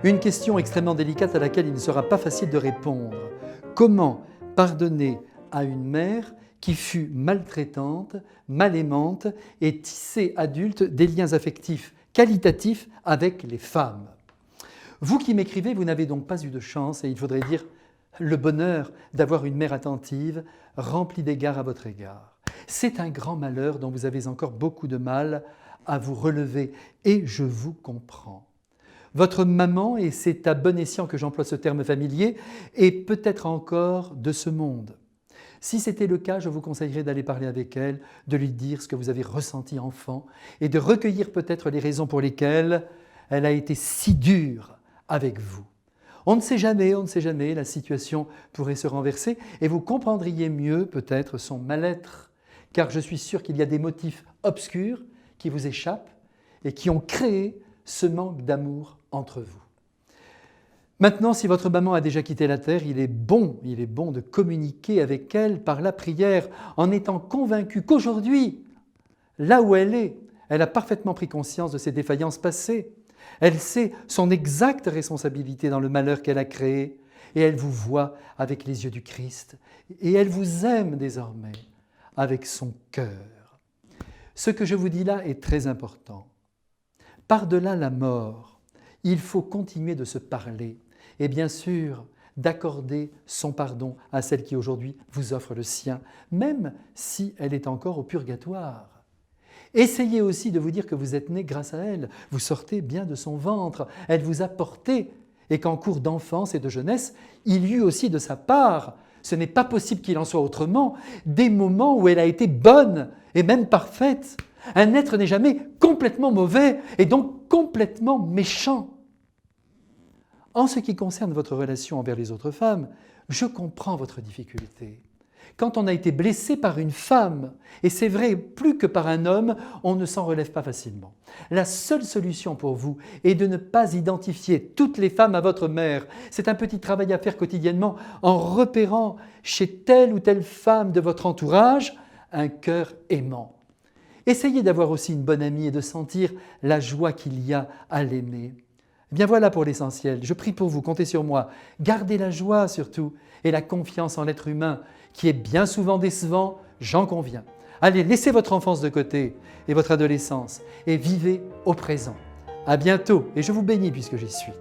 Une question extrêmement délicate à laquelle il ne sera pas facile de répondre. Comment pardonner à une mère qui fut maltraitante, mal aimante et tissait adulte des liens affectifs qualitatifs avec les femmes? Vous qui m'écrivez, vous n'avez donc pas eu de chance, et il faudrait dire le bonheur d'avoir une mère attentive, remplie d'égards à votre égard. C'est un grand malheur dont vous avez encore beaucoup de mal à vous relever, et je vous comprends. Votre maman, et c'est à bon escient que j'emploie ce terme familier, est peut-être encore de ce monde. Si c'était le cas, je vous conseillerais d'aller parler avec elle, de lui dire ce que vous avez ressenti enfant et de recueillir peut-être les raisons pour lesquelles elle a été si dure avec vous. On ne sait jamais, la situation pourrait se renverser et vous comprendriez mieux peut-être son mal-être, car je suis sûr qu'il y a des motifs obscurs qui vous échappent et qui ont créé ce manque d'amour entre vous. Maintenant, si votre maman a déjà quitté la terre, il est bon de communiquer avec elle par la prière en étant convaincu qu'aujourd'hui, là où elle est, elle a parfaitement pris conscience de ses défaillances passées. Elle sait son exacte responsabilité dans le malheur qu'elle a créé et elle vous voit avec les yeux du Christ et elle vous aime désormais avec son cœur. Ce que je vous dis là est très important. Par-delà la mort, il faut continuer de se parler et bien sûr d'accorder son pardon à celle qui aujourd'hui vous offre le sien, même si elle est encore au purgatoire. Essayez aussi de vous dire que vous êtes né grâce à elle, vous sortez bien de son ventre, elle vous a porté et qu'en cours d'enfance et de jeunesse, il y eut aussi de sa part, ce n'est pas possible qu'il en soit autrement, des moments où elle a été bonne et même parfaite. Un être n'est jamais complètement mauvais et donc complètement méchant. En ce qui concerne votre relation envers les autres femmes, je comprends votre difficulté. Quand on a été blessé par une femme, et c'est vrai plus que par un homme, on ne s'en relève pas facilement. La seule solution pour vous est de ne pas identifier toutes les femmes à votre mère. C'est un petit travail à faire quotidiennement en repérant chez telle ou telle femme de votre entourage un cœur aimant. Essayez d'avoir aussi une bonne amie et de sentir la joie qu'il y a à l'aimer. Eh bien voilà pour l'essentiel. Je prie pour vous, comptez sur moi. Gardez la joie surtout et la confiance en l'être humain qui est bien souvent décevant, j'en conviens. Allez, laissez votre enfance de côté et votre adolescence et vivez au présent. À bientôt et je vous bénis puisque j'y suis.